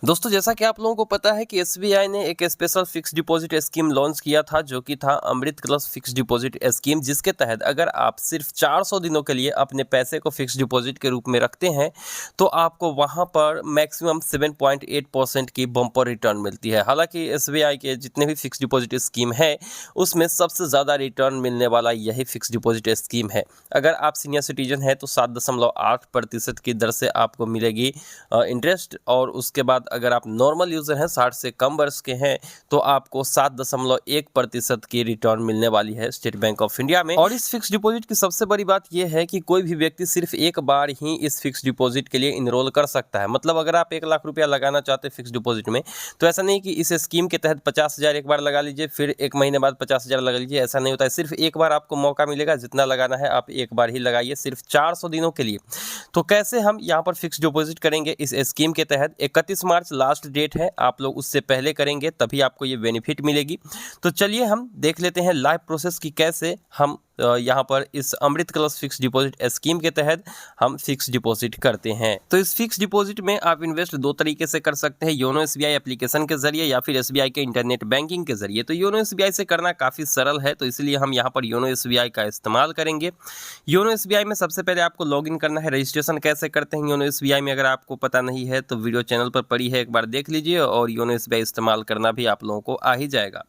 दोस्तों जैसा कि आप लोगों को पता है कि एसबीआई ने एक special fix deposit scheme launch किया था जो कि था अमृत प्लस फिक्स डिपॉजिट स्कीम, जिसके तहत अगर आप सिर्फ 400 दिनों के लिए अपने पैसे को फिक्स डिपॉजिट के रूप में रखते हैं तो आपको वहां पर मैक्सिमम 7.8% की बम्पर रिटर्न मिलती है। हालांकि एसबीआई के जितने भी फिक्स डिपॉजिट स्कीम है उसमें सबसे ज़्यादा रिटर्न मिलने वाला यही फिक्स डिपॉजिट स्कीम है। अगर आप सीनियर सिटीजन हैं तो 7.8% की दर से आपको मिलेगी इंटरेस्ट, और उसके बाद अगर आप नॉर्मल यूज़र हैं 60 से कम वर्ष के हैं तो आपको 7.1% की रिटर्न मिलने वाली है स्टेट बैंक ऑफ इंडिया में। और इस फिक्स डिपॉजिट की सबसे बड़ी बात यह है कि कोई भी व्यक्ति सिर्फ एक बार ही इस फिक्स डिपॉजिट के लिए इनरोल कर सकता है। मतलब अगर आप 1 लाख रुपया लगाना चाहते हैं फिक्स डिपॉजिट में तो ऐसा नहीं कि इस स्कीम के तहत 50,000 एक बार लगा लीजिए फिर 1 महीने बाद 50,000 लगा लीजिए, ऐसा नहीं होता है। सिर्फ एक बार आपको मौका मिलेगा, जितना लगाना है आप एक बार ही लगाइए, सिर्फ 400 दिनों के लिए। तो कैसे हम यहाँ पर फिक्स डिपॉजिट करेंगे इस स्कीम के तहत? 31 मार्च लास्ट डेट है, आप लोग उससे पहले करेंगे तभी आपको ये बेनिफिट मिलेगी। तो चलिए हम देख लेते हैं लाइव प्रोसेस की कैसे हम यहाँ पर इस अमृत कलश फिक्स डिपॉजिट स्कीम के तहत हम फिक्स डिपॉजिट करते हैं। तो इस फिक्स डिपॉजिट में आप इन्वेस्ट दो तरीके से कर सकते हैं, योनो एसबीआई एप्लीकेशन के जरिए या फिर एसबीआई के इंटरनेट बैंकिंग के जरिए। तो योनो एसबीआई से करना काफ़ी सरल है, तो इसलिए हम यहाँ पर योनो एसबीआई का इस्तेमाल करेंगे। योनो एसबीआई में सबसे पहले आपको लॉगिन करना है। रजिस्ट्रेशन कैसे करते हैं योनो एसबीआई में अगर आपको पता नहीं है तो वीडियो चैनल पर पड़ी है, एक बार देख लीजिए, और योनो एसबीआई इस्तेमाल करना भी आप लोगों को आ ही जाएगा।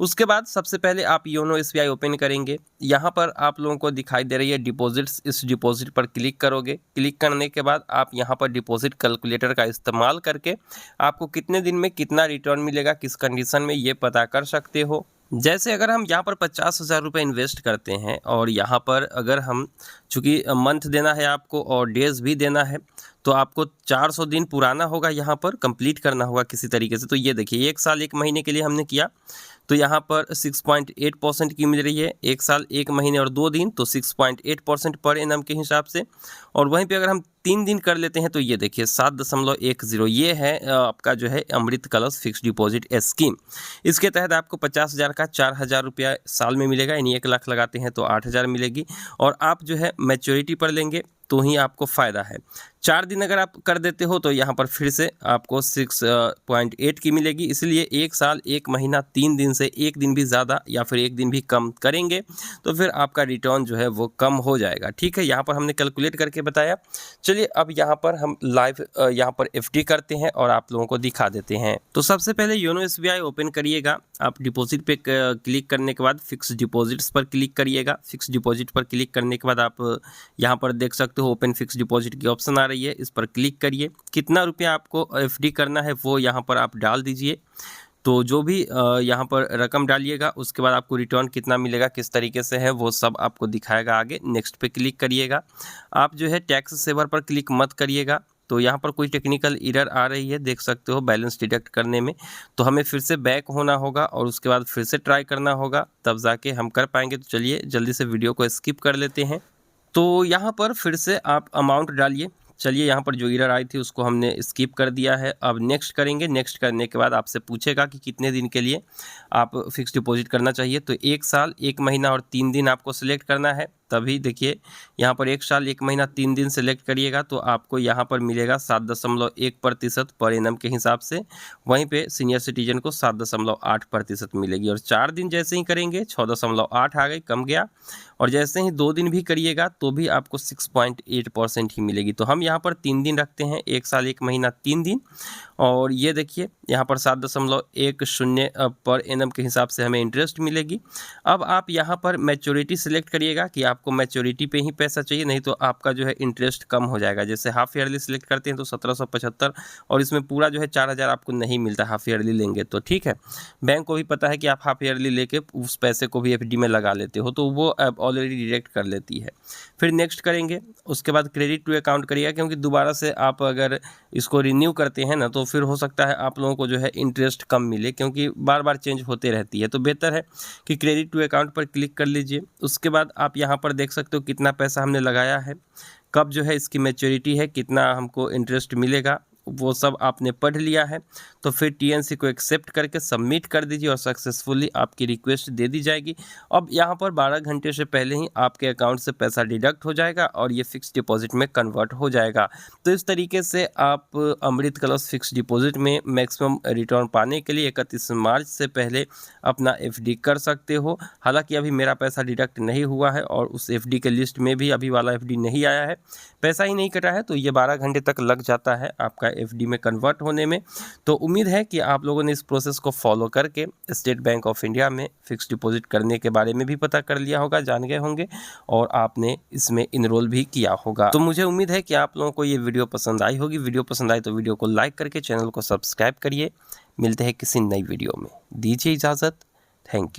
उसके बाद सबसे पहले आप योनो एसबीआई ओपन करेंगे। यहाँ पर आप लोगों को दिखाई दे रही है डिपॉजिट्स, इस डिपॉजिट पर क्लिक करोगे। क्लिक करने के बाद आप यहाँ पर डिपॉजिट कैलकुलेटर का इस्तेमाल करके आपको कितने दिन में कितना रिटर्न मिलेगा, किस कंडीशन में, ये पता कर सकते हो। जैसे अगर हम यहाँ पर 50,000 रुपये इन्वेस्ट करते हैं और यहाँ पर अगर हम, चूँकि मंथ देना है आपको और डेज भी देना है, तो आपको 400 दिन पुराना होगा, यहाँ पर कंप्लीट करना होगा किसी तरीके से। तो ये देखिए 1 साल 1 महीने के लिए हमने किया तो यहाँ पर 6.8% की मिल रही है। 1 साल 1 महीने और 2 दिन तो 6.8% पर एनम के हिसाब से। और वहीं पे अगर हम 3 दिन कर लेते हैं तो ये देखिए 7.10, ये है आपका जो है अमृत कलश फिक्स डिपॉजिट स्कीम। इसके तहत आपको 50,000 का 4,000 रुपया साल में मिलेगा, यानी 1 लाख लगाते हैं तो 8,000 मिलेगी। और आप जो है मैच्योरिटी पर लेंगे तो ही आपको फ़ायदा है। 4 दिन अगर आप कर देते हो तो यहाँ पर फिर से आपको 6.8 की मिलेगी। इसलिए 1 साल 1 महीना 3 दिन से 1 दिन भी ज़्यादा या फिर 1 दिन भी कम करेंगे तो फिर आपका रिटर्न जो है वो कम हो जाएगा। ठीक है, यहाँ पर हमने कैलकुलेट करके बताया। चलिए अब यहाँ पर हम लाइव यहाँ पर एफडी करते हैं और आप लोगों को दिखा देते हैं। तो सबसे पहले योनो एसबीआई ओपन करिएगा। आप डिपॉजिट पे क्लिक करने के बाद फिक्स डिपॉजिट्स पर क्लिक करिएगा। फिक्स डिपॉजिट पर क्लिक करने के बाद आप यहाँ पर देख सकते हो ओपन फिक्स डिपॉजिट की ऑप्शन आ रही है, इस पर क्लिक करिए। कितना रुपया आपको एफडी करना है वो यहाँ पर आप डाल दीजिए। तो जो भी यहाँ पर रकम डालिएगा उसके बाद आपको रिटर्न कितना मिलेगा, किस तरीके से है, वो सब आपको दिखाएगा आगे। नेक्स्ट पे क्लिक करिएगा। आप जो है टैक्स सेवर पर क्लिक मत करिएगा। तो यहाँ पर कोई टेक्निकल एरर आ रही है, देख सकते हो बैलेंस डिडक्ट करने में। तो हमें फिर से बैक होना होगा और उसके बाद फिर से ट्राई करना होगा, तब जाके हम कर पाएंगे। तो चलिए जल्दी से वीडियो को स्किप कर लेते हैं। तो यहाँ पर फिर से आप अमाउंट डालिए। चलिए यहाँ पर जो एरर आई थी उसको हमने स्किप कर दिया है। अब नेक्स्ट करेंगे। नेक्स्ट करने के बाद आपसे पूछेगा कि कितने दिन के लिए आप फिक्स डिपॉजिट करना चाहिए। तो 1 साल 1 महीना और 3 दिन आपको सिलेक्ट करना है। तभी देखिए यहाँ पर 1 साल 1 महीना 3 दिन सेलेक्ट करिएगा तो आपको यहाँ पर मिलेगा 7.1% पर एनम के हिसाब से। वहीं पे सीनियर सिटीजन को 7.8% मिलेगी। और 4 दिन जैसे ही करेंगे 6.8 आ गई, कम गया। और जैसे ही 2 दिन भी करिएगा तो भी आपको 6.8% ही मिलेगी। तो हम यहाँ पर 3 दिन रखते हैं, 1 साल 1 महीना 3 दिन। और ये देखिए यहाँ पर 7.10 पर एनम के हिसाब से हमें इंटरेस्ट मिलेगी। अब आप यहाँ पर मैच्योरिटी सिलेक्ट करिएगा कि आपको मैच्योरिटी पे ही पैसा चाहिए, नहीं तो आपका जो है इंटरेस्ट कम हो जाएगा। जैसे हाफ ईयरली सिलेक्ट करते हैं तो 1775, और इसमें पूरा जो है 4,000 आपको नहीं मिलता हाफ ईयरली लेंगे तो। ठीक है, बैंक को भी पता है कि आप हाफ ईयरली लेके उस पैसे को भी एफडी में लगा लेते हो तो वो ऑलरेडी डिडक्ट कर लेती है। फिर नेक्स्ट करेंगे। उसके बाद क्रेडिट टू अकाउंट करिएगा, क्योंकि दोबारा से आप अगर इसको रिन्यू करते हैं ना तो फिर हो सकता है आप लोगों को जो है इंटरेस्ट कम मिले, क्योंकि बार बार चेंज होते रहती है। तो बेहतर है कि क्रेडिट टू अकाउंट पर क्लिक कर लीजिए। उसके बाद आप यहाँ पर देख सकते हो कितना पैसा हमने लगाया है, कब जो है इसकी मैच्योरिटी है, कितना हमको इंटरेस्ट मिलेगा। वो सब आपने पढ़ लिया है तो फिर टीएनसी को एक्सेप्ट करके सबमिट कर दीजिए और सक्सेसफुली आपकी रिक्वेस्ट दे दी जाएगी। अब यहाँ पर 12 घंटे से पहले ही आपके अकाउंट से पैसा डिडक्ट हो जाएगा और ये फिक्स डिपॉजिट में कन्वर्ट हो जाएगा। तो इस तरीके से आप अमृत कलश फिक्स डिपॉजिट में मैक्सिमम रिटर्न पाने के लिए 31 मार्च से पहले अपना एफडी कर सकते हो। हालांकि अभी मेरा पैसा डिडक्ट नहीं हुआ है और उस एफडी के लिस्ट में भी अभी वाला एफडी नहीं आया है, पैसा ही नहीं कटा है, तो ये 12 घंटे तक लग जाता है आपका एफडी में कन्वर्ट होने में। तो उम्मीद है कि आप लोगों ने इस प्रोसेस को फॉलो करके स्टेट बैंक ऑफ इंडिया में फिक्स डिपॉजिट करने के बारे में भी पता कर लिया होगा, जान गए होंगे और आपने इसमें इनरोल भी किया होगा। तो मुझे उम्मीद है कि आप लोगों को ये वीडियो पसंद आई होगी। वीडियो पसंद आई तो वीडियो को लाइक करके चैनल को सब्सक्राइब करिए। मिलते हैं किसी नई वीडियो में, दीजिए इजाज़त। Thank you.